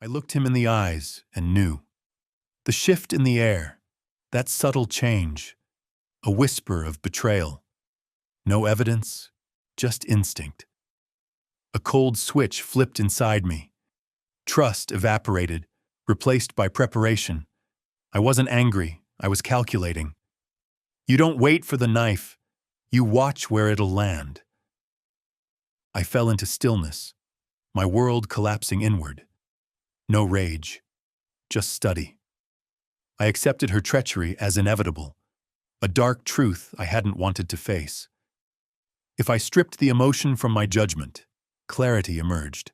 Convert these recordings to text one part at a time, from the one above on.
I looked him in the eyes and knew. The shift in the air, that subtle change, a whisper of betrayal. No evidence, just instinct. A cold switch flipped inside me. Trust evaporated, replaced by preparation. I wasn't angry, I was calculating. You don't wait for the knife, you watch where it'll land. I fell into stillness, my world collapsing inward. No rage, just study. I accepted her treachery as inevitable, a dark truth I hadn't wanted to face. If I stripped the emotion from my judgment, clarity emerged.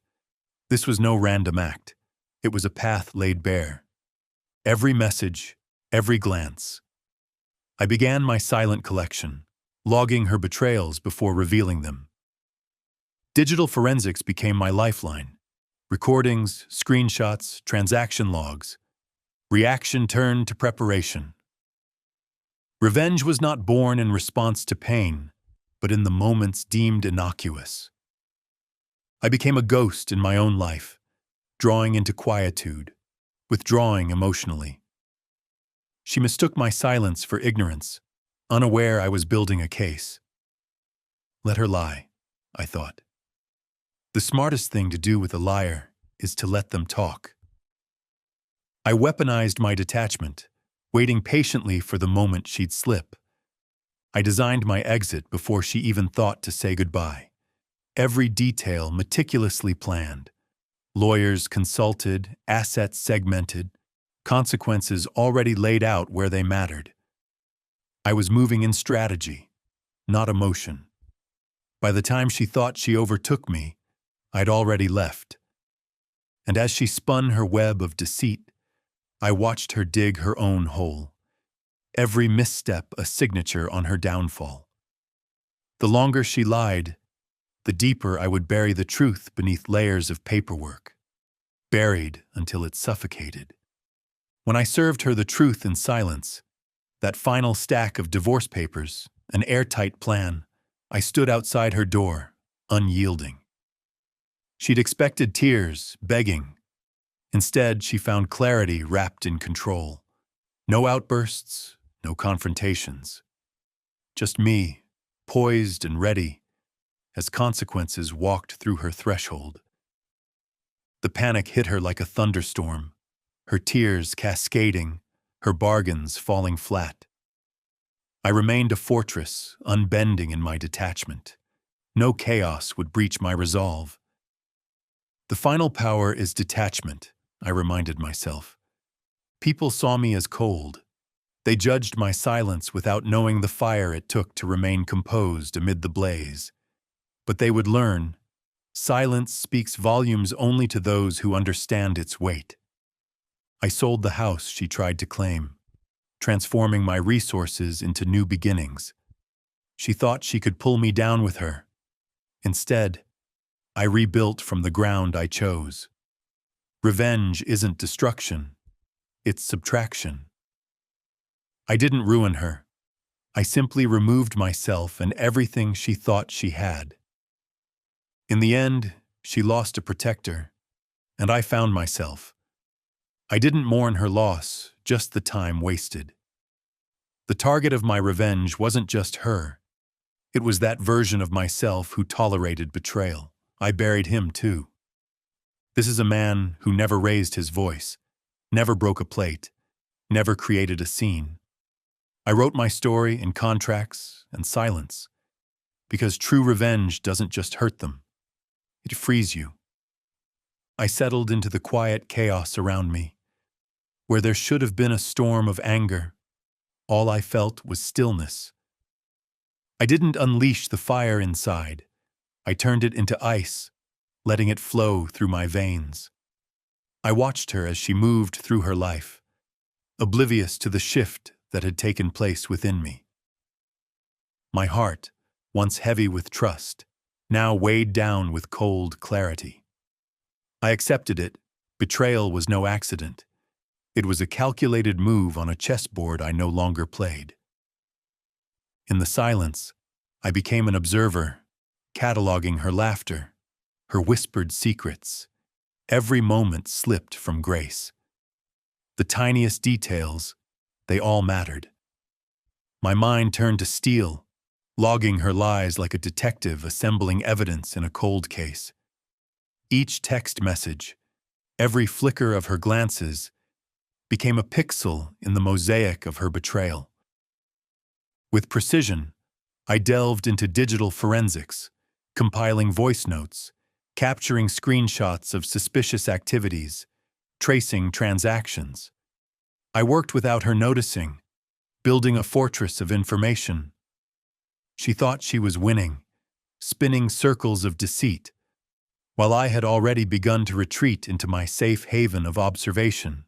This was no random act. It was a path laid bare. Every message, every glance. I began my silent collection, logging her betrayals before revealing them. Digital forensics became my lifeline. Recordings, screenshots, transaction logs. Reaction turned to preparation. Revenge was not born in response to pain, but in the moments deemed innocuous. I became a ghost in my own life, drawing into quietude, withdrawing emotionally. She mistook my silence for ignorance, unaware I was building a case. Let her lie, I thought. The smartest thing to do with a liar is to let them talk. I weaponized my detachment, waiting patiently for the moment she'd slip. I designed my exit before she even thought to say goodbye. Every detail meticulously planned. Lawyers consulted, assets segmented, consequences already laid out where they mattered. I was moving in strategy, not emotion. By the time she thought she overtook me, I'd already left. And as she spun her web of deceit, I watched her dig her own hole. Every misstep a signature on her downfall. The longer she lied, the deeper I would bury the truth beneath layers of paperwork, buried until it suffocated. When I served her the truth in silence, that final stack of divorce papers, an airtight plan, I stood outside her door, unyielding. She'd expected tears, begging. Instead, she found clarity wrapped in control. No outbursts, no confrontations. Just me, poised and ready, as consequences walked through her threshold. The panic hit her like a thunderstorm, her tears cascading, her bargains falling flat. I remained a fortress, unbending in my detachment. No chaos would breach my resolve. The final power is detachment, I reminded myself. People saw me as cold. They judged my silence without knowing the fire it took to remain composed amid the blaze. But they would learn, silence speaks volumes only to those who understand its weight. I sold the house she tried to claim, transforming my resources into new beginnings. She thought she could pull me down with her. Instead, I rebuilt from the ground I chose. Revenge isn't destruction, it's subtraction. I didn't ruin her. I simply removed myself and everything she thought she had. In the end, she lost a protector, and I found myself. I didn't mourn her loss, just the time wasted. The target of my revenge wasn't just her. It was that version of myself who tolerated betrayal. I buried him too. This is a man who never raised his voice, never broke a plate, never created a scene. I wrote my story in contracts and silence, because true revenge doesn't just hurt them, it frees you. I settled into the quiet chaos around me. Where there should have been a storm of anger, all I felt was stillness. I didn't unleash the fire inside. I turned it into ice, letting it flow through my veins. I watched her as she moved through her life, oblivious to the shift that had taken place within me. My heart, once heavy with trust, now weighed down with cold clarity. I accepted it. Betrayal was no accident. It was a calculated move on a chessboard I no longer played. In the silence, I became an observer, cataloging her laughter, her whispered secrets, Every moment slipped from grace. The tiniest details, they all mattered. My mind turned to steel, logging her lies like a detective assembling evidence in a cold case. Each text message, every flicker of her glances, became a pixel in the mosaic of her betrayal. With precision, I delved into digital forensics, compiling voice notes, capturing screenshots of suspicious activities, tracing transactions. I worked without her noticing, building a fortress of information. She thought she was winning, spinning circles of deceit, while I had already begun to retreat into my safe haven of observation.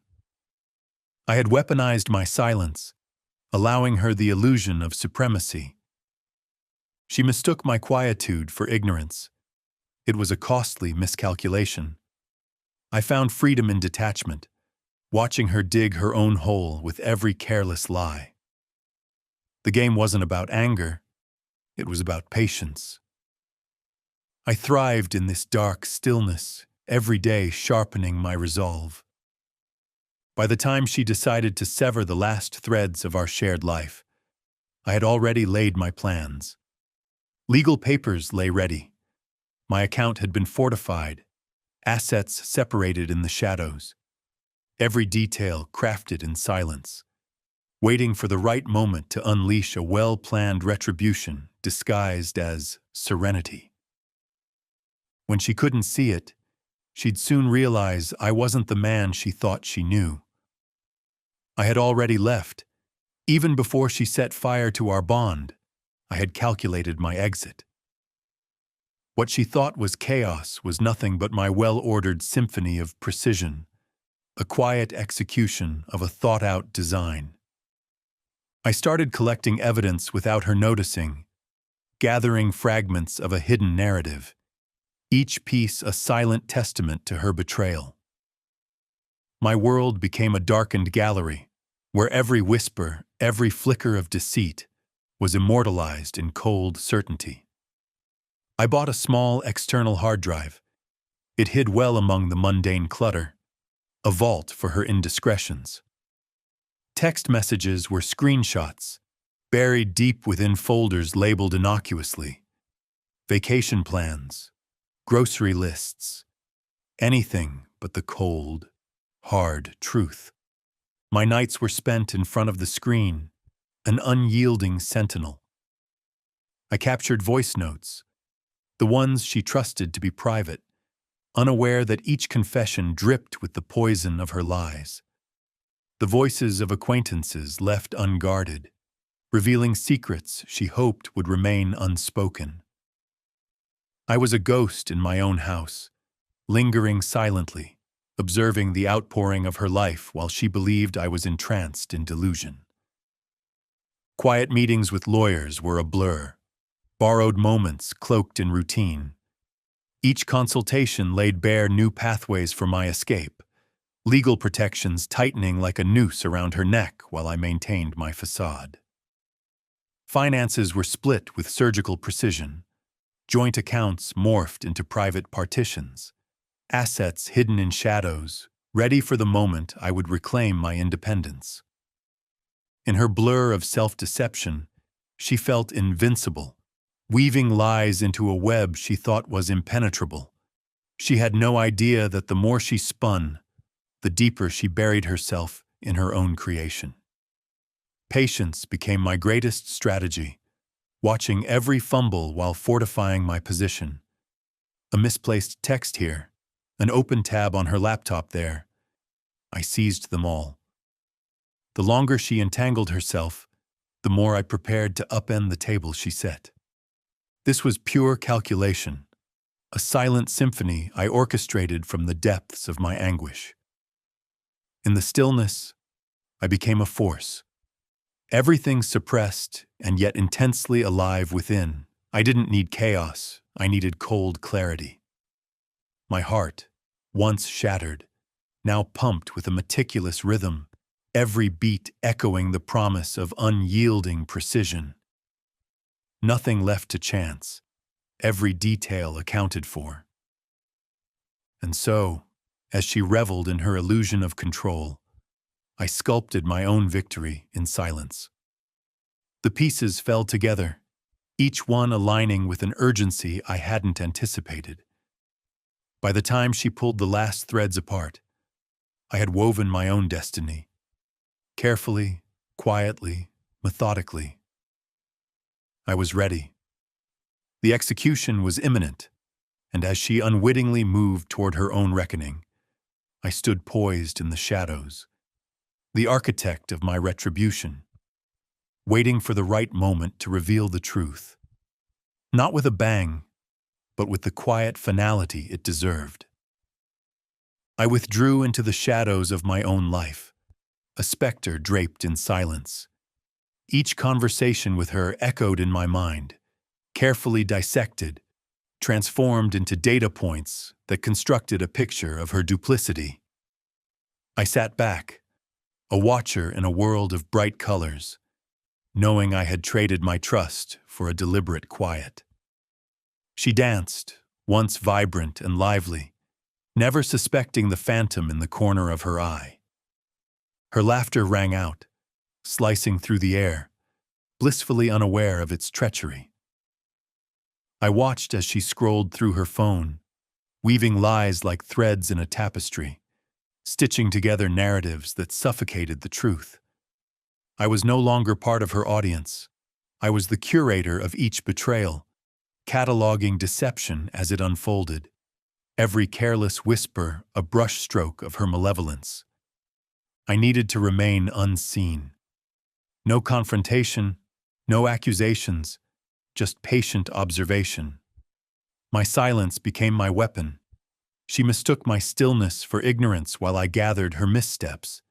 I had weaponized my silence, allowing her the illusion of supremacy. She mistook my quietude for ignorance. It was a costly miscalculation. I found freedom in detachment, watching her dig her own hole with every careless lie. The game wasn't about anger, it was about patience. I thrived in this dark stillness, every day sharpening my resolve. By the time she decided to sever the last threads of our shared life, I had already laid my plans. Legal papers lay ready. My account had been fortified, assets separated in the shadows, every detail crafted in silence, waiting for the right moment to unleash a well-planned retribution disguised as serenity. When she couldn't see it, she'd soon realize I wasn't the man she thought she knew. I had already left. Even before she set fire to our bond, I had calculated my exit. What she thought was chaos was nothing but my well-ordered symphony of precision, a quiet execution of a thought-out design. I started collecting evidence without her noticing, gathering fragments of a hidden narrative, each piece a silent testament to her betrayal. My world became a darkened gallery, where every whisper, every flicker of deceit, was immortalized in cold certainty. I bought a small external hard drive. It hid well among the mundane clutter, a vault for her indiscretions. Text messages were screenshots, buried deep within folders labeled innocuously. Vacation plans, grocery lists, anything but the cold, hard truth. My nights were spent in front of the screen, an unyielding sentinel. I captured voice notes, the ones she trusted to be private, unaware that each confession dripped with the poison of her lies. The voices of acquaintances left unguarded, revealing secrets she hoped would remain unspoken. I was a ghost in my own house, lingering silently, observing the outpouring of her life while she believed I was entranced in delusion. Quiet meetings with lawyers were a blur, borrowed moments cloaked in routine. Each consultation laid bare new pathways for my escape, legal protections tightening like a noose around her neck while I maintained my facade. Finances were split with surgical precision. Joint accounts morphed into private partitions, assets hidden in shadows, ready for the moment I would reclaim my independence. In her blur of self-deception, she felt invincible, weaving lies into a web she thought was impenetrable. She had no idea that the more she spun, the deeper she buried herself in her own creation. Patience became my greatest strategy, watching every fumble while fortifying my position. A misplaced text here, an open tab on her laptop there. I seized them all. The longer she entangled herself, the more I prepared to upend the table she set. This was pure calculation, a silent symphony I orchestrated from the depths of my anguish. In the stillness, I became a force. Everything suppressed and yet intensely alive within. I didn't need chaos, I needed cold clarity. My heart, once shattered, now pumped with a meticulous rhythm, every beat echoing the promise of unyielding precision. Nothing left to chance, every detail accounted for. And so, As she reveled in her illusion of control, I sculpted my own victory in silence. The pieces fell together, each one aligning with an urgency I hadn't anticipated. By the time she pulled the last threads apart, I had woven my own destiny, carefully, quietly, methodically. I was ready. The execution was imminent, and as she unwittingly moved toward her own reckoning, I stood poised in the shadows, the architect of my retribution, waiting for the right moment to reveal the truth. Not with a bang, but with the quiet finality it deserved. I withdrew into the shadows of my own life, a specter draped in silence. Each conversation with her echoed in my mind, carefully dissected, transformed into data points that constructed a picture of her duplicity. I sat back, a watcher in a world of bright colors, knowing I had traded my trust for a deliberate quiet. She danced, once vibrant and lively, never suspecting the phantom in the corner of her eye. Her laughter rang out, slicing through the air, blissfully unaware of its treachery. I watched as she scrolled through her phone, weaving lies like threads in a tapestry, stitching together narratives that suffocated the truth. I was no longer part of her audience. I was the curator of each betrayal, cataloging deception as it unfolded, every careless whisper a brushstroke of her malevolence. I needed to remain unseen. No confrontation, no accusations, just patient observation. My silence became my weapon. She mistook my stillness for ignorance while I gathered her missteps,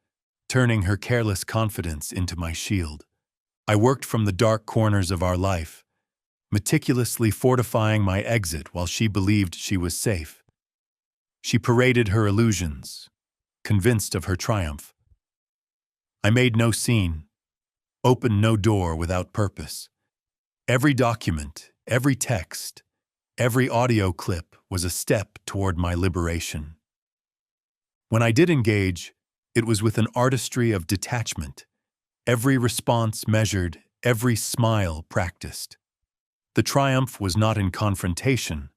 turning her careless confidence into my shield. I worked from the dark corners of our life, meticulously fortifying my exit while she believed she was safe. She paraded her illusions, convinced of her triumph. I made no scene, opened no door without purpose. Every document, every text, every audio clip was a step toward my liberation. When I did engage, it was with an artistry of detachment, every response measured, every smile practiced. The triumph was not in confrontation,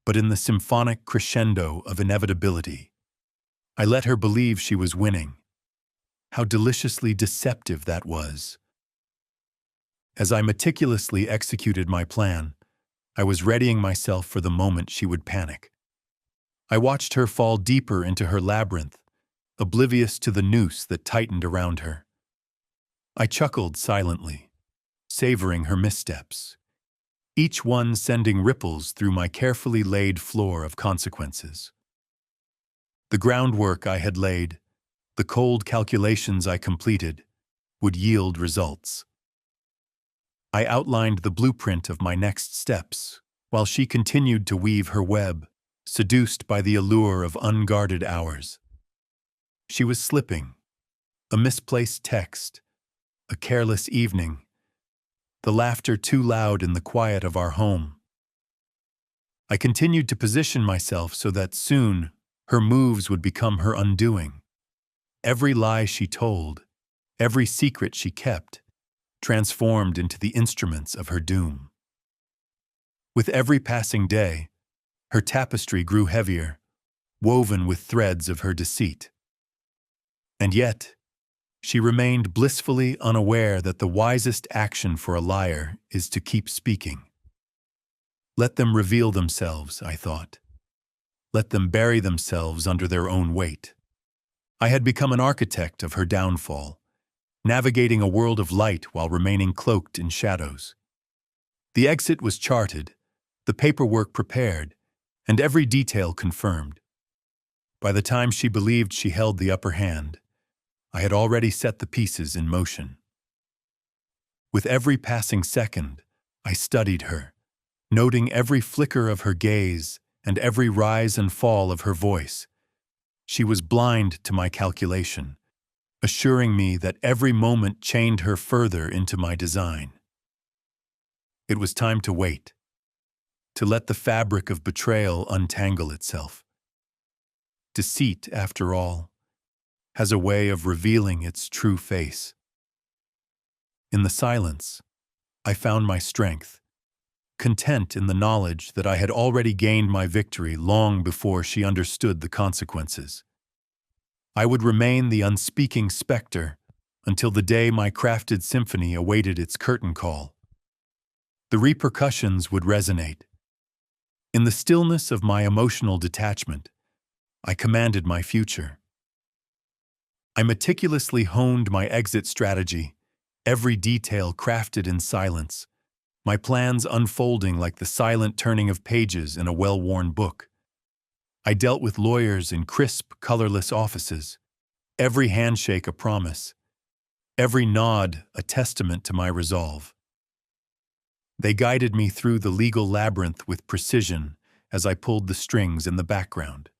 but in the symphonic crescendo of inevitability. I let her believe she was winning. How deliciously deceptive that was. As I meticulously executed my plan, I was readying myself for the moment she would panic. I watched her fall deeper into her labyrinth, oblivious to the noose that tightened around her. I chuckled silently, savoring her missteps, each one sending ripples through my carefully laid floor of consequences. The groundwork I had laid, the cold calculations I completed, would yield results. I outlined the blueprint of my next steps, while she continued to weave her web, seduced by the allure of unguarded hours. She was slipping, a misplaced text, a careless evening, the laughter too loud in the quiet of our home. I continued to position myself so that soon her moves would become her undoing. Every lie she told, every secret she kept, transformed into the instruments of her doom. With every passing day, her tapestry grew heavier, woven with threads of her deceit. And yet, she remained blissfully unaware that the wisest action for a liar is to keep speaking. Let them reveal themselves, I thought. Let them bury themselves under their own weight. I had become an architect of her downfall, navigating a world of light while remaining cloaked in shadows. The exit was charted, the paperwork prepared, and every detail confirmed. By the time she believed she held the upper hand, I had already set the pieces in motion. With every passing second, I studied her, noting every flicker of her gaze and every rise and fall of her voice. She was blind to my calculation, assuring me that every moment chained her further into my design. It was time to wait, to let the fabric of betrayal untangle itself. Deceit, after all, has a way of revealing its true face. In the silence, I found my strength, content in the knowledge that I had already gained my victory long before she understood the consequences. I would remain the unspeaking specter until the day my crafted symphony awaited its curtain call. The repercussions would resonate. In the stillness of my emotional detachment, I commanded my future. I meticulously honed my exit strategy, every detail crafted in silence, my plans unfolding like the silent turning of pages in a well-worn book. I dealt with lawyers in crisp, colorless offices, every handshake a promise, every nod a testament to my resolve. They guided me through the legal labyrinth with precision as I pulled the strings in the background.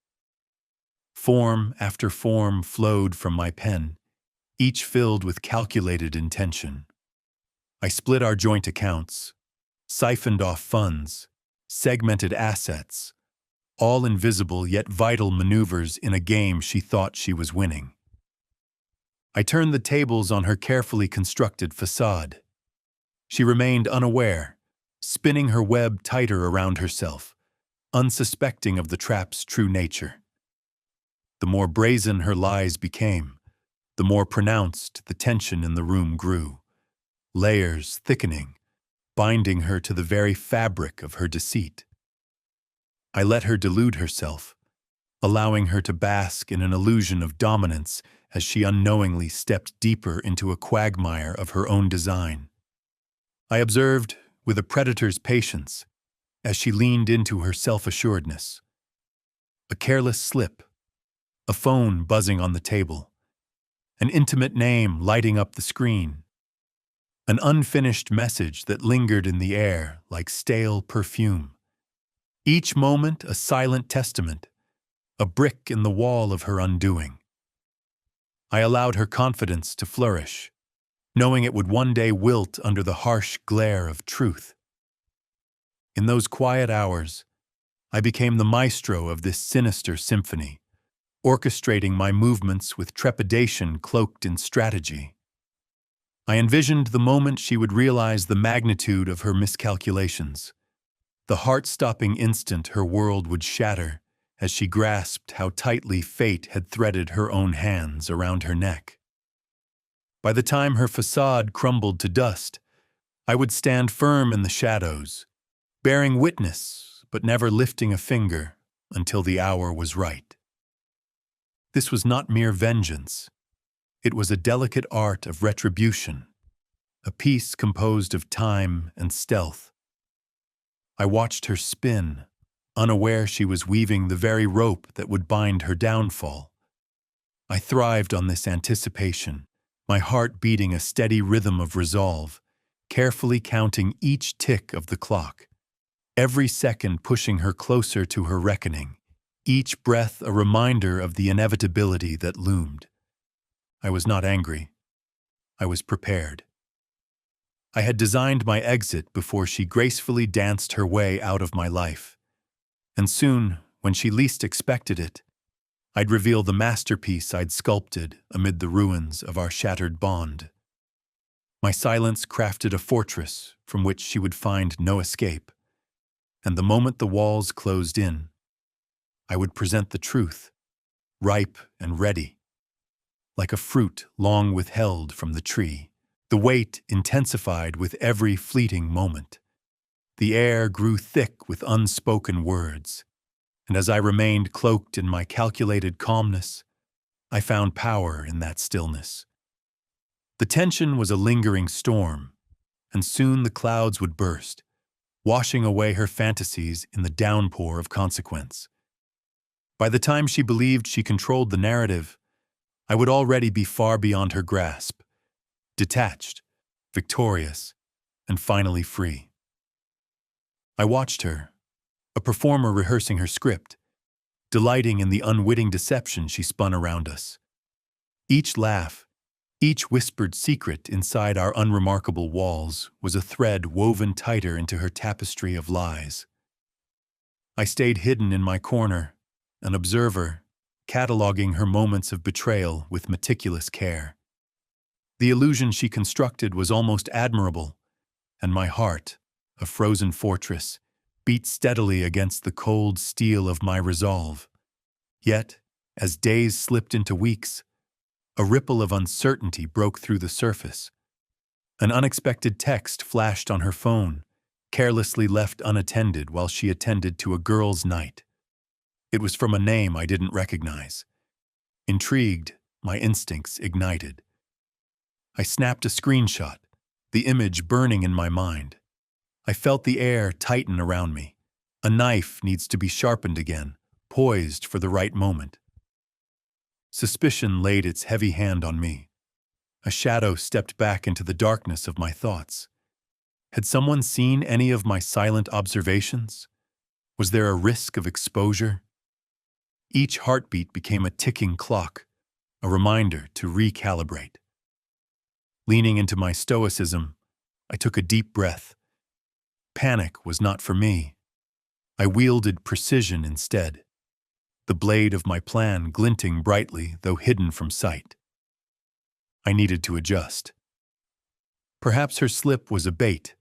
Form after form flowed from my pen, each filled with calculated intention. I split our joint accounts, siphoned off funds, segmented assets, all invisible yet vital maneuvers in a game she thought she was winning. I turned the tables on her carefully constructed facade. She remained unaware, spinning her web tighter around herself, unsuspecting of the trap's true nature. The more brazen her lies became, the more pronounced the tension in the room grew, layers thickening, binding her to the very fabric of her deceit. I let her delude herself, allowing her to bask in an illusion of dominance as she unknowingly stepped deeper into a quagmire of her own design. I observed, with a predator's patience, as she leaned into her self-assuredness. A careless slip, a phone buzzing on the table, an intimate name lighting up the screen, an unfinished message that lingered in the air like stale perfume. Each moment a silent testament, a brick in the wall of her undoing. I allowed her confidence to flourish, knowing it would one day wilt under the harsh glare of truth. In those quiet hours, I became the maestro of this sinister symphony, orchestrating my movements with trepidation cloaked in strategy. I envisioned the moment she would realize the magnitude of her miscalculations, the heart-stopping instant her world would shatter as she grasped how tightly fate had threaded her own hands around her neck. By the time her facade crumbled to dust, I would stand firm in the shadows, bearing witness but never lifting a finger until the hour was right. This was not mere vengeance. It was a delicate art of retribution, a piece composed of time and stealth. I watched her spin, unaware she was weaving the very rope that would bind her downfall. I thrived on this anticipation, my heart beating a steady rhythm of resolve, carefully counting each tick of the clock, every second pushing her closer to her reckoning, each breath a reminder of the inevitability that loomed. I was not angry. I was prepared. I had designed my exit before she gracefully danced her way out of my life. And soon, when she least expected it, I'd reveal the masterpiece I'd sculpted amid the ruins of our shattered bond. My silence crafted a fortress from which she would find no escape. And the moment the walls closed in, I would present the truth, ripe and ready, like a fruit long withheld from the tree. The weight intensified with every fleeting moment. The air grew thick with unspoken words, and as I remained cloaked in my calculated calmness, I found power in that stillness. The tension was a lingering storm, and soon the clouds would burst, washing away her fantasies in the downpour of consequence. By the time she believed she controlled the narrative, I would already be far beyond her grasp, detached, victorious, and finally free. I watched her, a performer rehearsing her script, delighting in the unwitting deception she spun around us. Each laugh, each whispered secret inside our unremarkable walls was a thread woven tighter into her tapestry of lies. I stayed hidden in my corner, an observer, cataloging her moments of betrayal with meticulous care. The illusion she constructed was almost admirable, and my heart, a frozen fortress, beat steadily against the cold steel of my resolve. Yet, as days slipped into weeks, a ripple of uncertainty broke through the surface. An unexpected text flashed on her phone, carelessly left unattended while she attended to a girls' night. It was from a name I didn't recognize. Intrigued, my instincts ignited. I snapped a screenshot, the image burning in my mind. I felt the air tighten around me. A knife needs to be sharpened again, poised for the right moment. Suspicion laid its heavy hand on me. A shadow stepped back into the darkness of my thoughts. Had someone seen any of my silent observations? Was there a risk of exposure? Each heartbeat became a ticking clock, a reminder to recalibrate. Leaning into my stoicism, I took a deep breath. Panic was not for me. I wielded precision instead, the blade of my plan glinting brightly though hidden from sight. I needed to adjust. Perhaps her slip was a bait,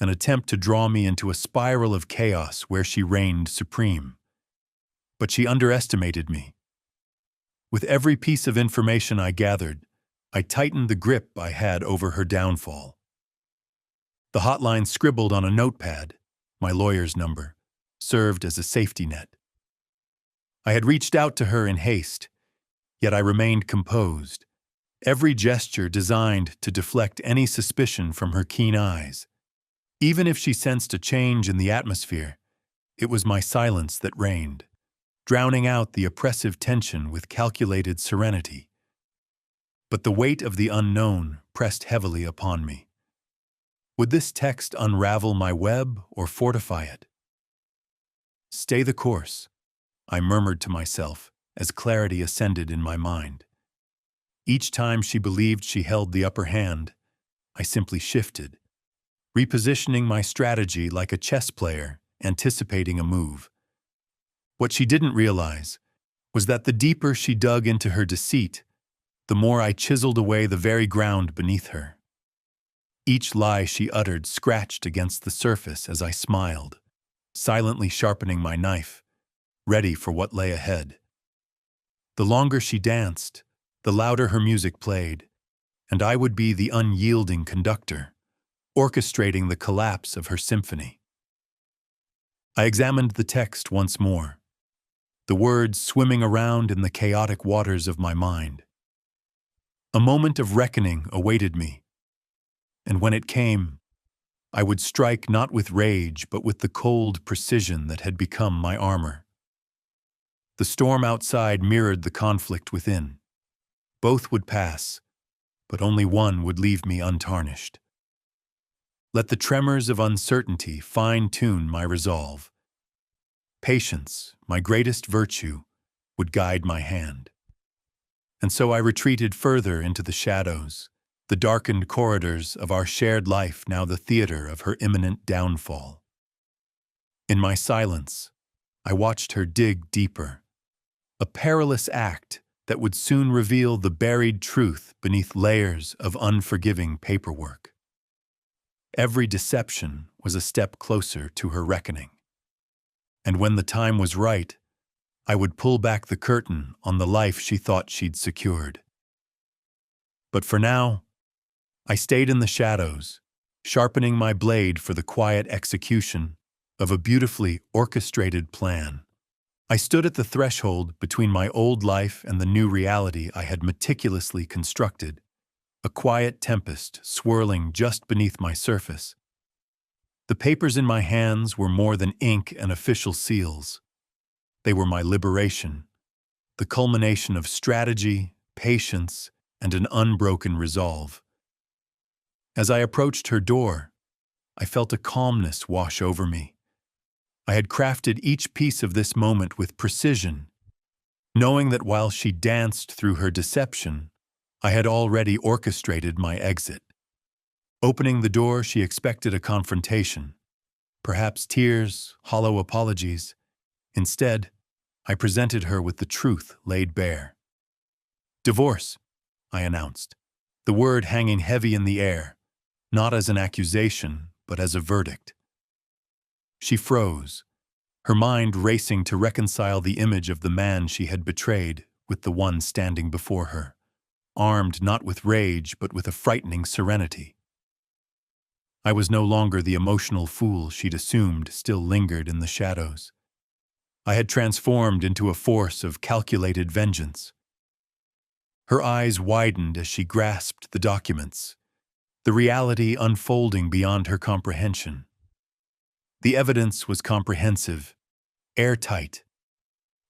an attempt to draw me into a spiral of chaos where she reigned supreme. But she underestimated me. With every piece of information I gathered, I tightened the grip I had over her downfall. The hotline scribbled on a notepad, my lawyer's number, served as a safety net. I had reached out to her in haste, yet I remained composed, every gesture designed to deflect any suspicion from her keen eyes. Even if she sensed a change in the atmosphere, it was my silence that reigned, drowning out the oppressive tension with calculated serenity. But the weight of the unknown pressed heavily upon me. Would this text unravel my web or fortify it? Stay the course, I murmured to myself as clarity ascended in my mind. Each time she believed she held the upper hand, I simply shifted, repositioning my strategy like a chess player anticipating a move. What she didn't realize was that the deeper she dug into her deceit, the more I chiseled away the very ground beneath her. Each lie she uttered scratched against the surface as I smiled, silently sharpening my knife, ready for what lay ahead. The longer she danced, the louder her music played, and I would be the unyielding conductor, orchestrating the collapse of her symphony. I examined the text once more, the words swimming around in the chaotic waters of my mind. A moment of reckoning awaited me, and when it came, I would strike not with rage but with the cold precision that had become my armor. The storm outside mirrored the conflict within. Both would pass, but only one would leave me untarnished. Let the tremors of uncertainty fine-tune my resolve. Patience, my greatest virtue, would guide my hand. And so I retreated further into the shadows, the darkened corridors of our shared life now the theater of her imminent downfall. In my silence, I watched her dig deeper, a perilous act that would soon reveal the buried truth beneath layers of unforgiving paperwork. Every deception was a step closer to her reckoning. And when the time was right, I would pull back the curtain on the life she thought she'd secured. But for now, I stayed in the shadows, sharpening my blade for the quiet execution of a beautifully orchestrated plan. I stood at the threshold between my old life and the new reality I had meticulously constructed, a quiet tempest swirling just beneath my surface. The papers in my hands were more than ink and official seals. They were my liberation, the culmination of strategy, patience, and an unbroken resolve. As I approached her door, I felt a calmness wash over me. I had crafted each piece of this moment with precision, knowing that while she danced through her deception, I had already orchestrated my exit. Opening the door, she expected a confrontation, perhaps tears, hollow apologies. Instead, I presented her with the truth laid bare. Divorce, I announced, the word hanging heavy in the air, not as an accusation, but as a verdict. She froze, her mind racing to reconcile the image of the man she had betrayed with the one standing before her, armed not with rage but with a frightening serenity. I was no longer the emotional fool she'd assumed still lingered in the shadows. I had transformed into a force of calculated vengeance. Her eyes widened as she grasped the documents, the reality unfolding beyond her comprehension. The evidence was comprehensive, airtight.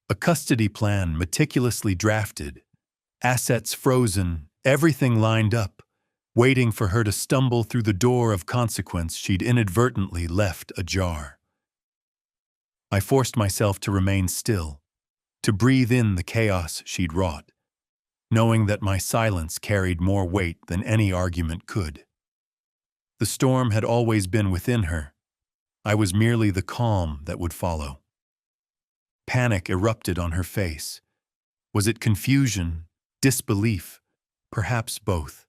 A custody plan meticulously drafted, assets frozen, everything lined up, waiting for her to stumble through the door of consequence she'd inadvertently left ajar. I forced myself to remain still, to breathe in the chaos she'd wrought, knowing that my silence carried more weight than any argument could. The storm had always been within her. I was merely the calm that would follow. Panic erupted on her face. Was it confusion, disbelief, perhaps both?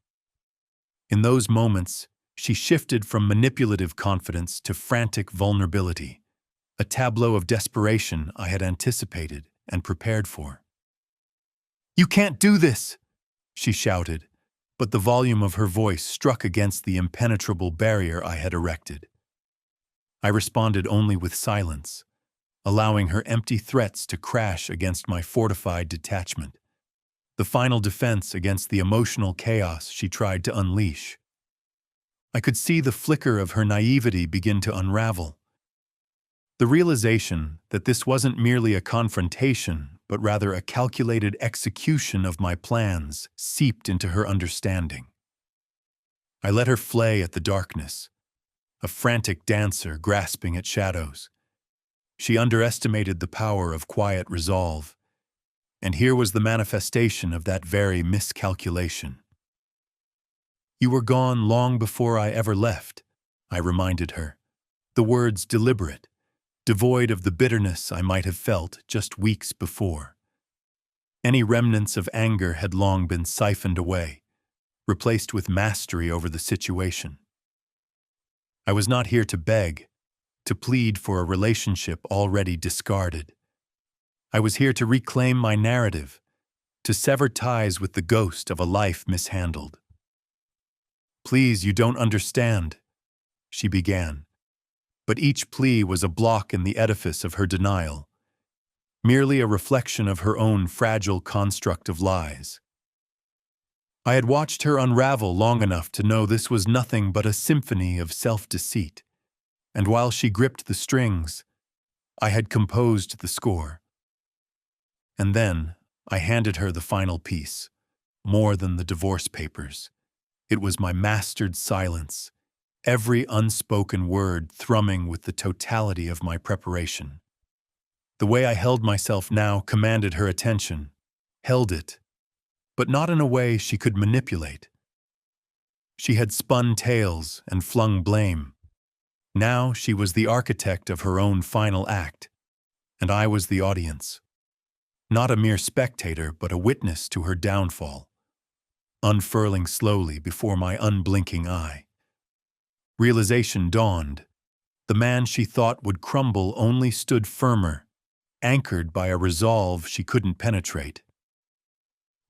In those moments, she shifted from manipulative confidence to frantic vulnerability, a tableau of desperation I had anticipated and prepared for. "You can't do this!" she shouted, but the volume of her voice struck against the impenetrable barrier I had erected. I responded only with silence, allowing her empty threats to crash against my fortified detachment, the final defense against the emotional chaos she tried to unleash. I could see the flicker of her naivety begin to unravel. The realization that this wasn't merely a confrontation, but rather a calculated execution of my plans seeped into her understanding. I let her flay at the darkness, a frantic dancer grasping at shadows. She underestimated the power of quiet resolve, and here was the manifestation of that very miscalculation. "You were gone long before I ever left," I reminded her, the words deliberate, devoid of the bitterness I might have felt just weeks before. Any remnants of anger had long been siphoned away, replaced with mastery over the situation. I was not here to beg, to plead for a relationship already discarded. I was here to reclaim my narrative, to sever ties with the ghost of a life mishandled. "Please, you don't understand," she began, but each plea was a block in the edifice of her denial, merely a reflection of her own fragile construct of lies. I had watched her unravel long enough to know this was nothing but a symphony of self-deceit, and while she gripped the strings, I had composed the score. And then I handed her the final piece, more than the divorce papers. It was my mastered silence, every unspoken word thrumming with the totality of my preparation. The way I held myself now commanded her attention, held it, but not in a way she could manipulate. She had spun tales and flung blame. Now she was the architect of her own final act, and I was the audience. Not a mere spectator, but a witness to her downfall, unfurling slowly before my unblinking eye. Realization dawned. The man she thought would crumble only stood firmer, anchored by a resolve she couldn't penetrate.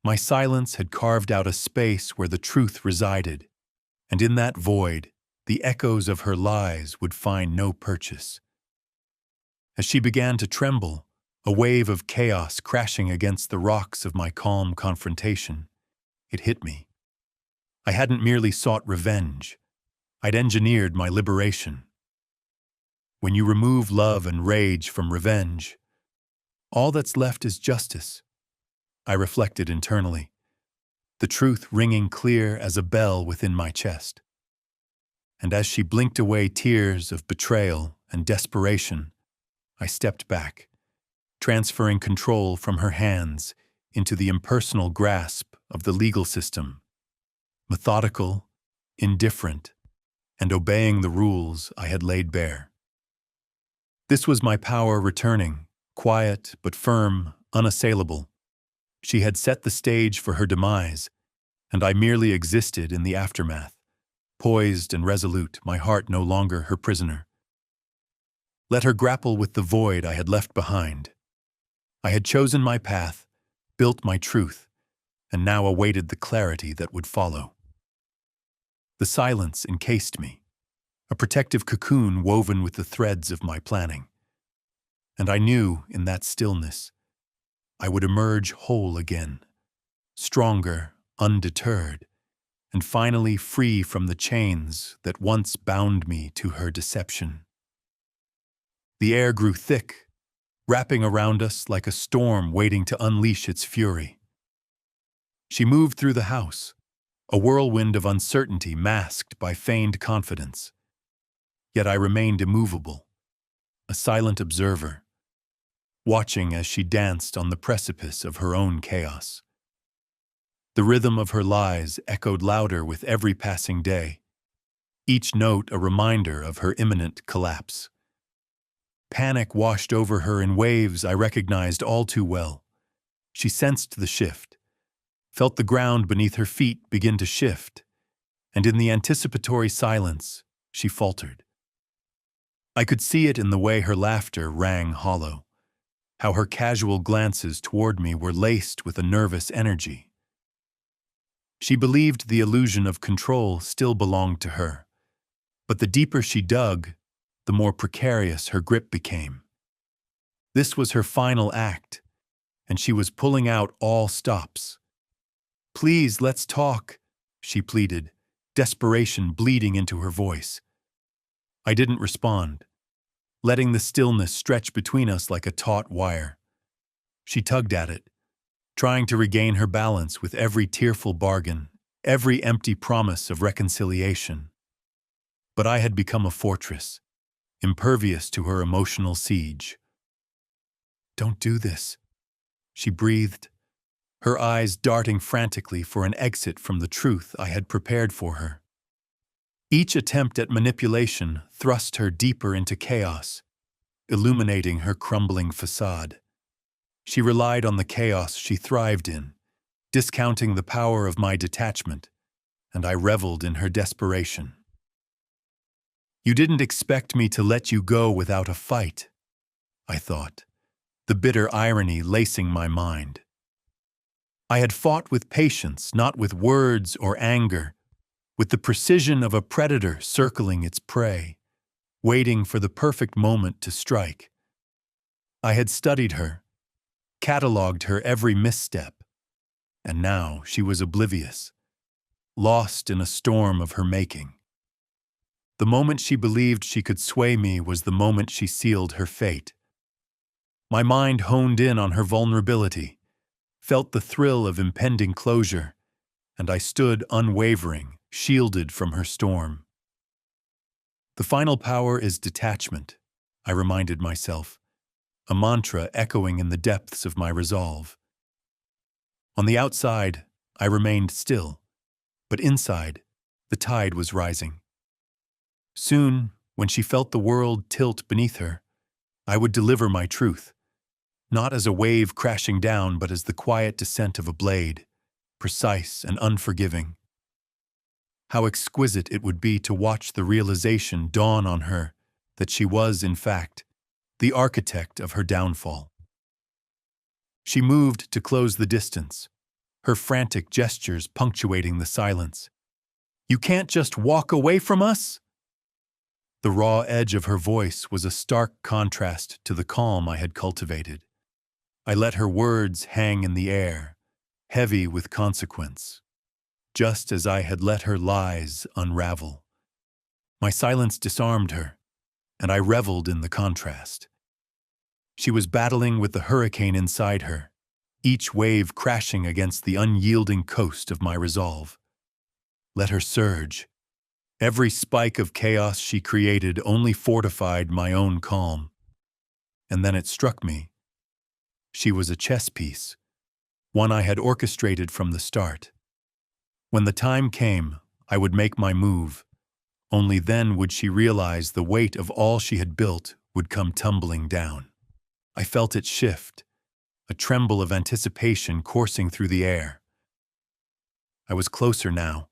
My silence had carved out a space where the truth resided, and in that void, the echoes of her lies would find no purchase. As she began to tremble, a wave of chaos crashing against the rocks of my calm confrontation, it hit me. I hadn't merely sought revenge. I'd engineered my liberation. When you remove love and rage from revenge, all that's left is justice, I reflected internally, the truth ringing clear as a bell within my chest. And as she blinked away tears of betrayal and desperation, I stepped back, transferring control from her hands into the impersonal grasp of the legal system, methodical, indifferent, and obeying the rules I had laid bare. This was my power returning, quiet but firm, unassailable. She had set the stage for her demise, and I merely existed in the aftermath, poised and resolute, my heart no longer her prisoner. Let her grapple with the void I had left behind. I had chosen my path, built my truth, and now awaited the clarity that would follow. The silence encased me, a protective cocoon woven with the threads of my planning. And I knew, in that stillness, I would emerge whole again, stronger, undeterred, and finally free from the chains that once bound me to her deception. The air grew thick, wrapping around us like a storm waiting to unleash its fury. She moved through the house, a whirlwind of uncertainty masked by feigned confidence. Yet I remained immovable, a silent observer, watching as she danced on the precipice of her own chaos. The rhythm of her lies echoed louder with every passing day, each note a reminder of her imminent collapse. Panic washed over her in waves I recognized all too well. She sensed the shift, felt the ground beneath her feet begin to shift, and in the anticipatory silence, she faltered. I could see it in the way her laughter rang hollow, how her casual glances toward me were laced with a nervous energy. She believed the illusion of control still belonged to her, but the deeper she dug, the more precarious her grip became. This was her final act, and she was pulling out all stops. "Please, let's talk," she pleaded, desperation bleeding into her voice. I didn't respond, letting the stillness stretch between us like a taut wire. She tugged at it, trying to regain her balance with every tearful bargain, every empty promise of reconciliation. But I had become a fortress, impervious to her emotional siege. "Don't do this," she breathed, her eyes darting frantically for an exit from the truth I had prepared for her. Each attempt at manipulation thrust her deeper into chaos, illuminating her crumbling facade. She relied on the chaos she thrived in, discounting the power of my detachment, and I reveled in her desperation. "You didn't expect me to let you go without a fight," I thought, the bitter irony lacing my mind. I had fought with patience, not with words or anger, with the precision of a predator circling its prey, waiting for the perfect moment to strike. I had studied her, catalogued her every misstep, and now she was oblivious, lost in a storm of her making. The moment she believed she could sway me was the moment she sealed her fate. My mind honed in on her vulnerability, felt the thrill of impending closure, and I stood unwavering, shielded from her storm. The final power is detachment, I reminded myself, a mantra echoing in the depths of my resolve. On the outside, I remained still, but inside, the tide was rising. Soon, when she felt the world tilt beneath her, I would deliver my truth, not as a wave crashing down, but as the quiet descent of a blade, precise and unforgiving. How exquisite it would be to watch the realization dawn on her that she was, in fact, the architect of her downfall. She moved to close the distance, her frantic gestures punctuating the silence. "You can't just walk away from us?" The raw edge of her voice was a stark contrast to the calm I had cultivated. I let her words hang in the air, heavy with consequence, just as I had let her lies unravel. My silence disarmed her, and I reveled in the contrast. She was battling with the hurricane inside her, each wave crashing against the unyielding coast of my resolve. Let her surge. Every spike of chaos she created only fortified my own calm. And then it struck me. She was a chess piece, one I had orchestrated from the start. When the time came, I would make my move. Only then would she realize the weight of all she had built would come tumbling down. I felt it shift, a tremble of anticipation coursing through the air. I was closer now,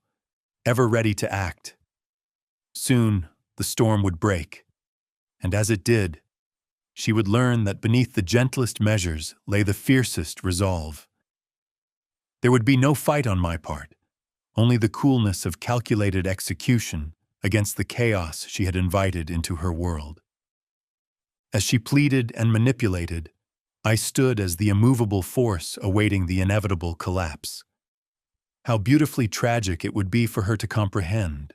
ever ready to act. Soon, the storm would break, and as it did, she would learn that beneath the gentlest measures lay the fiercest resolve. There would be no fight on my part, only the coolness of calculated execution against the chaos she had invited into her world. As she pleaded and manipulated, I stood as the immovable force awaiting the inevitable collapse. How beautifully tragic it would be for her to comprehend.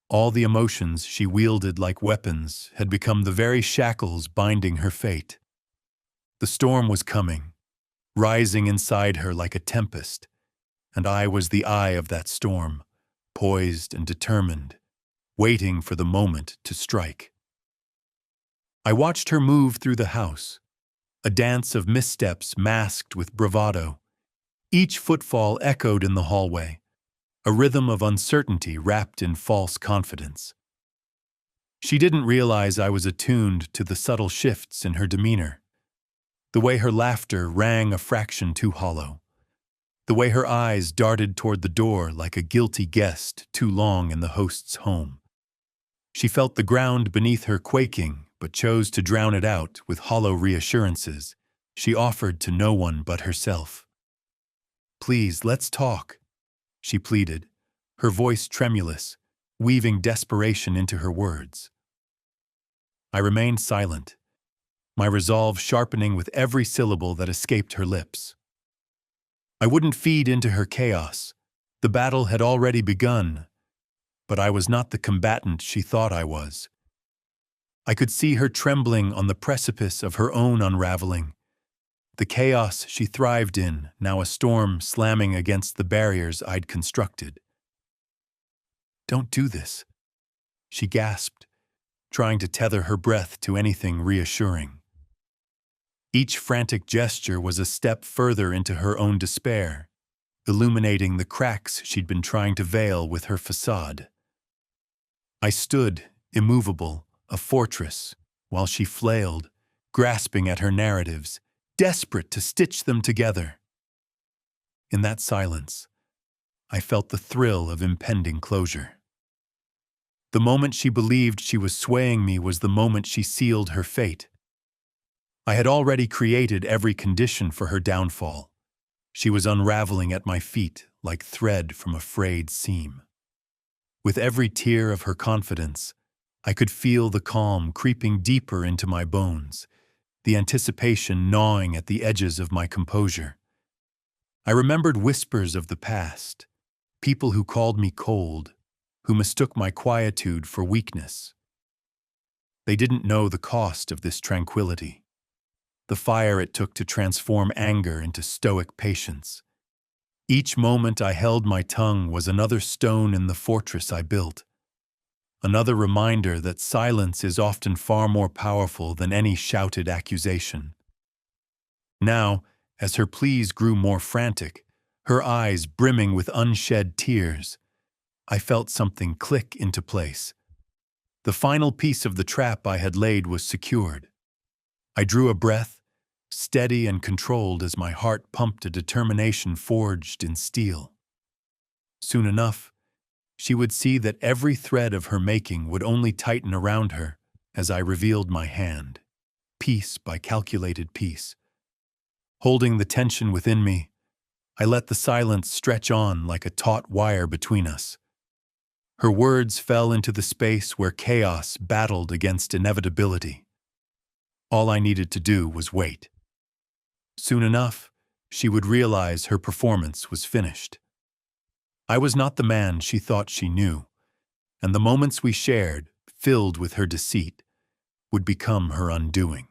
All the emotions she wielded like weapons had become the very shackles binding her fate. The storm was coming, rising inside her like a tempest, and I was the eye of that storm, poised and determined, waiting for the moment to strike. I watched her move through the house, a dance of missteps masked with bravado. Each footfall echoed in the hallway, a rhythm of uncertainty wrapped in false confidence. She didn't realize I was attuned to the subtle shifts in her demeanor, the way her laughter rang a fraction too hollow, the way her eyes darted toward the door like a guilty guest too long in the host's home. She felt the ground beneath her quaking, but chose to drown it out with hollow reassurances she offered to no one but herself. "Please, let's talk," she pleaded, her voice tremulous, weaving desperation into her words. I remained silent, my resolve sharpening with every syllable that escaped her lips. I wouldn't feed into her chaos. The battle had already begun, but I was not the combatant she thought I was. I could see her trembling on the precipice of her own unraveling, the chaos she thrived in, now a storm slamming against the barriers I'd constructed. "Don't do this," she gasped, trying to tether her breath to anything reassuring. Each frantic gesture was a step further into her own despair, illuminating the cracks she'd been trying to veil with her facade. I stood, immovable, a fortress, while she flailed, grasping at her narratives, desperate to stitch them together. In that silence, I felt the thrill of impending closure. The moment she believed she was swaying me was the moment she sealed her fate. I had already created every condition for her downfall. She was unraveling at my feet like thread from a frayed seam. With every tear of her confidence, I could feel the calm creeping deeper into my bones, the anticipation gnawing at the edges of my composure. I remembered whispers of the past, people who called me cold, who mistook my quietude for weakness. They didn't know the cost of this tranquility, the fire it took to transform anger into stoic patience. Each moment I held my tongue was another stone in the fortress I built, another reminder that silence is often far more powerful than any shouted accusation. Now, as her pleas grew more frantic, her eyes brimming with unshed tears, I felt something click into place. The final piece of the trap I had laid was secured. I drew a breath, steady and controlled as my heart pumped a determination forged in steel. Soon enough, she would see that every thread of her making would only tighten around her as I revealed my hand, piece by calculated piece. Holding the tension within me, I let the silence stretch on like a taut wire between us. Her words fell into the space where chaos battled against inevitability. All I needed to do was wait. Soon enough, she would realize her performance was finished. I was not the man she thought she knew, and the moments we shared, filled with her deceit, would become her undoing.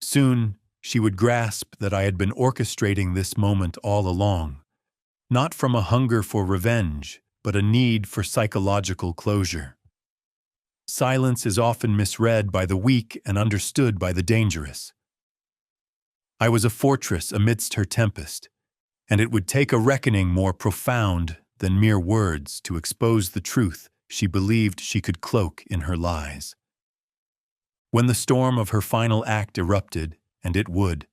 Soon, she would grasp that I had been orchestrating this moment all along, not from a hunger for revenge, but a need for psychological closure. Silence is often misread by the weak and understood by the dangerous. I was a fortress amidst her tempest, and it would take a reckoning more profound than mere words to expose the truth she believed she could cloak in her lies. When the storm of her final act erupted, and it would,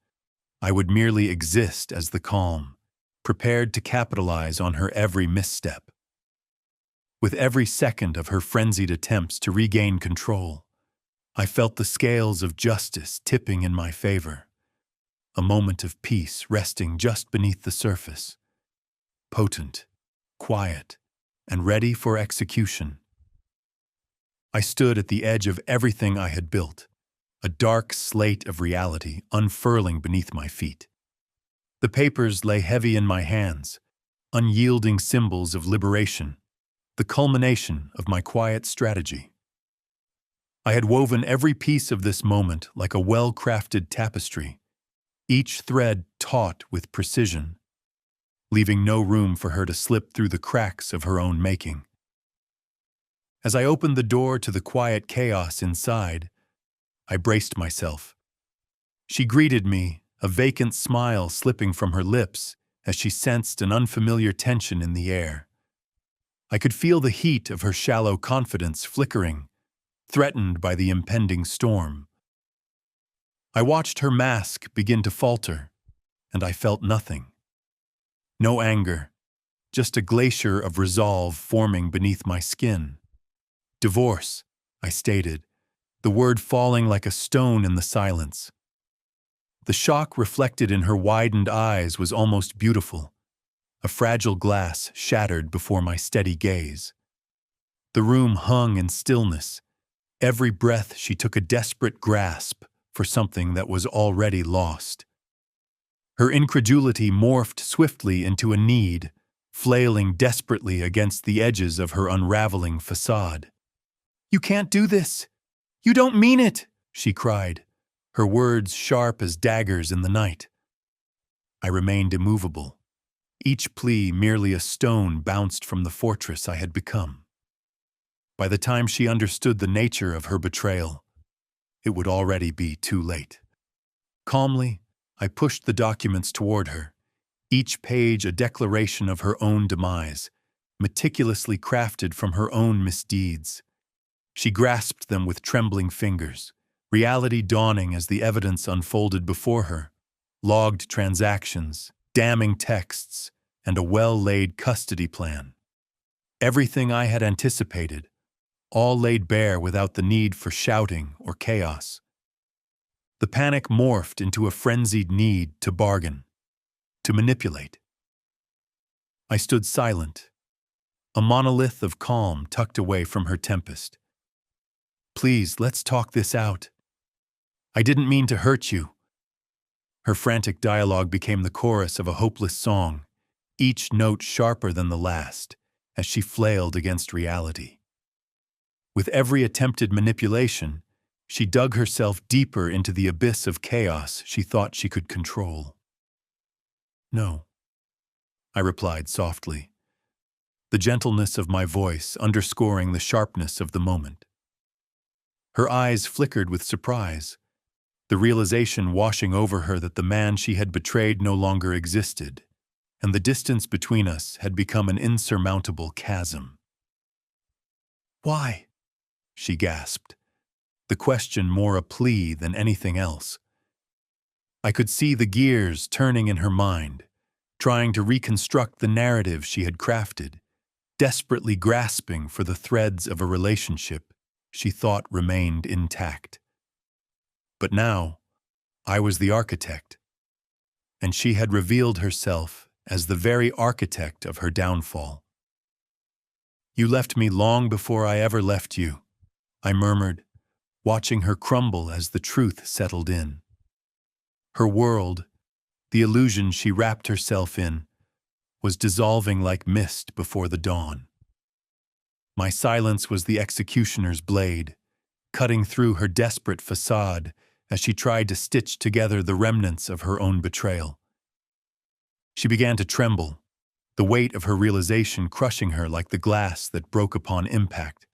I would merely exist as the calm, prepared to capitalize on her every misstep. With every second of her frenzied attempts to regain control, I felt the scales of justice tipping in my favor, a moment of peace resting just beneath the surface, potent, quiet, and ready for execution. I stood at the edge of everything I had built, a dark slate of reality unfurling beneath my feet. The papers lay heavy in my hands, unyielding symbols of liberation, the culmination of my quiet strategy. I had woven every piece of this moment like a well-crafted tapestry, each thread taut with precision, leaving no room for her to slip through the cracks of her own making. As I opened the door to the quiet chaos inside, I braced myself. She greeted me, a vacant smile slipping from her lips as she sensed an unfamiliar tension in the air. I could feel the heat of her shallow confidence flickering, threatened by the impending storm. I watched her mask begin to falter, and I felt nothing. No anger, just a glacier of resolve forming beneath my skin. Divorce, I stated, the word falling like a stone in the silence. The shock reflected in her widened eyes was almost beautiful, a fragile glass shattered before my steady gaze. The room hung in stillness. Every breath she took a desperate grasp for something that was already lost. Her incredulity morphed swiftly into a need, flailing desperately against the edges of her unraveling facade. "You can't do this! You don't mean it!" she cried, her words sharp as daggers in the night. I remained immovable, each plea merely a stone bounced from the fortress I had become. By the time she understood the nature of her betrayal, it would already be too late. Calmly, I pushed the documents toward her, each page a declaration of her own demise, meticulously crafted from her own misdeeds. She grasped them with trembling fingers, reality dawning as the evidence unfolded before her, logged transactions, damning texts, and a well-laid custody plan. Everything I had anticipated, all laid bare without the need for shouting or chaos. The panic morphed into a frenzied need to bargain, to manipulate. I stood silent, a monolith of calm tucked away from her tempest. "Please, let's talk this out. I didn't mean to hurt you." Her frantic dialogue became the chorus of a hopeless song, each note sharper than the last, as she flailed against reality. With every attempted manipulation, she dug herself deeper into the abyss of chaos she thought she could control. "No," I replied softly, the gentleness of my voice underscoring the sharpness of the moment. Her eyes flickered with surprise, the realization washing over her that the man she had betrayed no longer existed, and the distance between us had become an insurmountable chasm. "Why?" she gasped, the question more a plea than anything else. I could see the gears turning in her mind, trying to reconstruct the narrative she had crafted, desperately grasping for the threads of a relationship she thought remained intact. But now, I was the architect, and she had revealed herself as the very architect of her downfall. "You left me long before I ever left you," I murmured, watching her crumble as the truth settled in. Her world, the illusion she wrapped herself in, was dissolving like mist before the dawn. My silence was the executioner's blade, cutting through her desperate facade as she tried to stitch together the remnants of her own betrayal. She began to tremble, the weight of her realization crushing her like the glass that broke upon impact,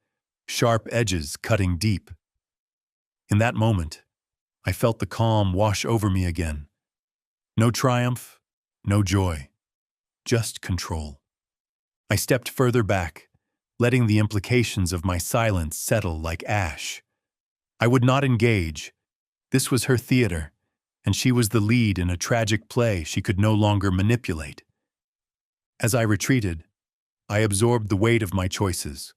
sharp edges cutting deep. In that moment, I felt the calm wash over me again. No triumph, no joy, just control. I stepped further back, letting the implications of my silence settle like ash. I would not engage. This was her theater, and she was the lead in a tragic play she could no longer manipulate. As I retreated, I absorbed the weight of my choices.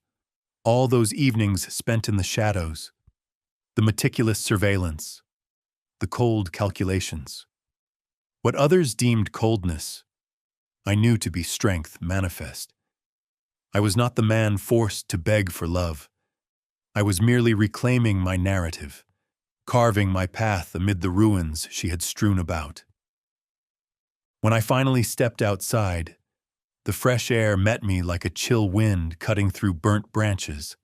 All those evenings spent in the shadows, the meticulous surveillance, the cold calculations. What others deemed coldness, I knew to be strength manifest. I was not the man forced to beg for love. I was merely reclaiming my narrative, carving my path amid the ruins she had strewn about. When I finally stepped outside, the fresh air met me like a chill wind cutting through burnt branches.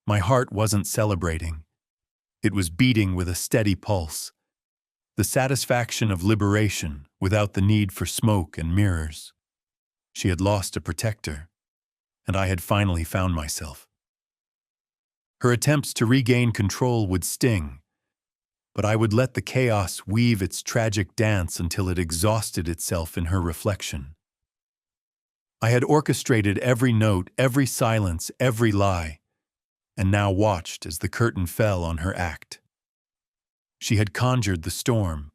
My heart wasn't celebrating. It was beating with a steady pulse, the satisfaction of liberation without the need for smoke and mirrors. She had lost a protector, and I had finally found myself. Her attempts to regain control would sting, but I would let the chaos weave its tragic dance until it exhausted itself in her reflection. I had orchestrated every note, every silence, every lie, and now watched as the curtain fell on her act. She had conjured the storm,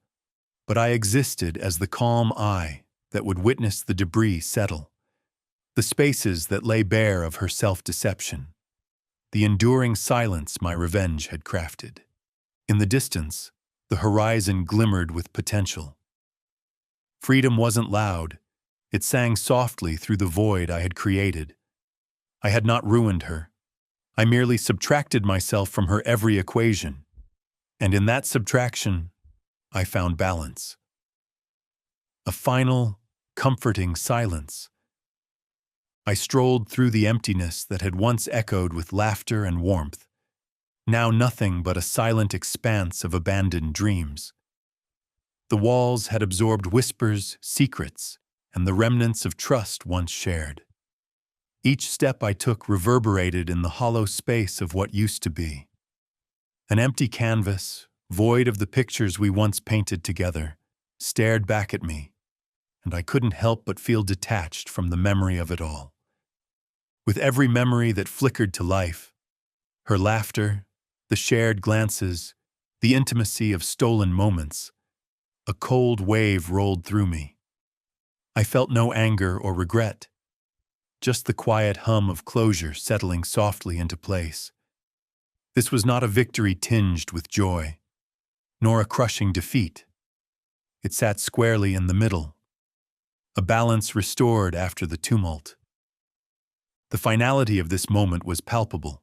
but I existed as the calm eye that would witness the debris settle, the spaces that lay bare of her self-deception, the enduring silence my revenge had crafted. In the distance, the horizon glimmered with potential. Freedom wasn't loud. It sang softly through the void I had created. I had not ruined her. I merely subtracted myself from her every equation. And in that subtraction, I found balance. A final, comforting silence. I strolled through the emptiness that had once echoed with laughter and warmth, now nothing but a silent expanse of abandoned dreams. The walls had absorbed whispers, secrets, and the remnants of trust once shared. Each step I took reverberated in the hollow space of what used to be. An empty canvas, void of the pictures we once painted together, stared back at me, and I couldn't help but feel detached from the memory of it all. With every memory that flickered to life, her laughter, the shared glances, the intimacy of stolen moments, a cold wave rolled through me. I felt no anger or regret, just the quiet hum of closure settling softly into place. This was not a victory tinged with joy, nor a crushing defeat. It sat squarely in the middle, a balance restored after the tumult. The finality of this moment was palpable,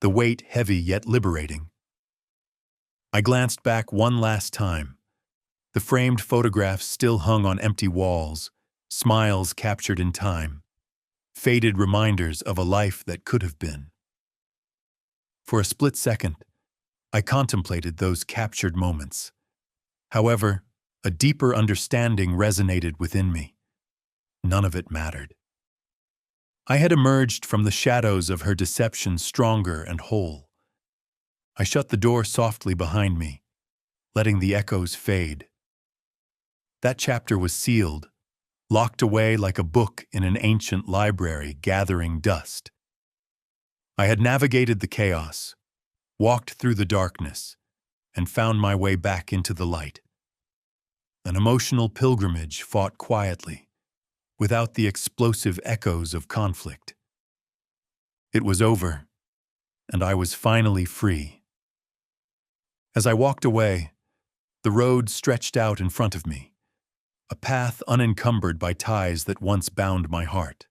the weight heavy yet liberating. I glanced back one last time. The framed photographs still hung on empty walls, smiles captured in time, faded reminders of a life that could have been. For a split second, I contemplated those captured moments. However, a deeper understanding resonated within me. None of it mattered. I had emerged from the shadows of her deception stronger and whole. I shut the door softly behind me, letting the echoes fade. That chapter was sealed, locked away like a book in an ancient library gathering dust. I had navigated the chaos, walked through the darkness, and found my way back into the light. An emotional pilgrimage fought quietly, without the explosive echoes of conflict. It was over, and I was finally free. As I walked away, the road stretched out in front of me, a path unencumbered by ties that once bound my heart.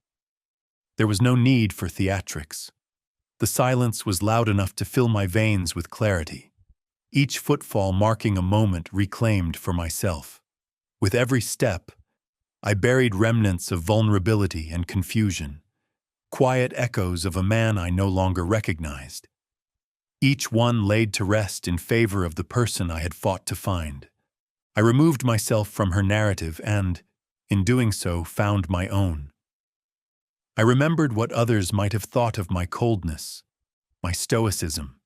There was no need for theatrics. The silence was loud enough to fill my veins with clarity, each footfall marking a moment reclaimed for myself. With every step, I buried remnants of vulnerability and confusion, quiet echoes of a man I no longer recognized. Each one laid to rest in favor of the person I had fought to find. I removed myself from her narrative and, in doing so, found my own. I remembered what others might have thought of my coldness, my stoicism.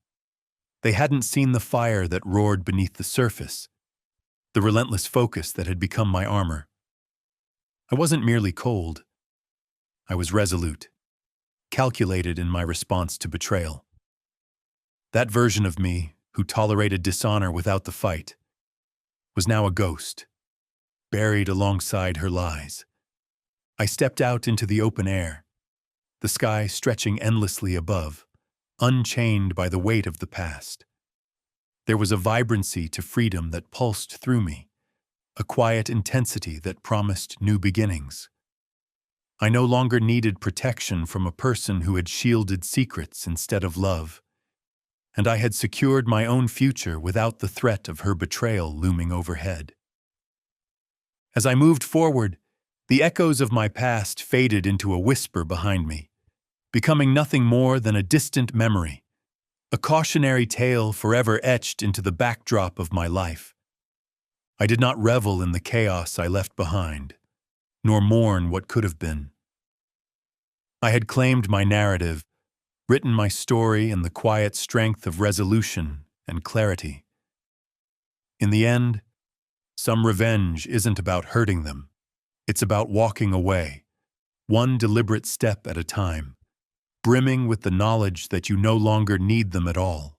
They hadn't seen the fire that roared beneath the surface, the relentless focus that had become my armor. I wasn't merely cold. I was resolute, calculated in my response to betrayal. That version of me, who tolerated dishonor without the fight, was now a ghost, buried alongside her lies. I stepped out into the open air, the sky stretching endlessly above, unchained by the weight of the past. There was a vibrancy to freedom that pulsed through me, a quiet intensity that promised new beginnings. I no longer needed protection from a person who had shielded secrets instead of love, and I had secured my own future without the threat of her betrayal looming overhead. As I moved forward, the echoes of my past faded into a whisper behind me, becoming nothing more than a distant memory, a cautionary tale forever etched into the backdrop of my life. I did not revel in the chaos I left behind, nor mourn what could have been. I had claimed my narrative, written my story in the quiet strength of resolution and clarity. In the end, some revenge isn't about hurting them. It's about walking away, one deliberate step at a time, brimming with the knowledge that you no longer need them at all.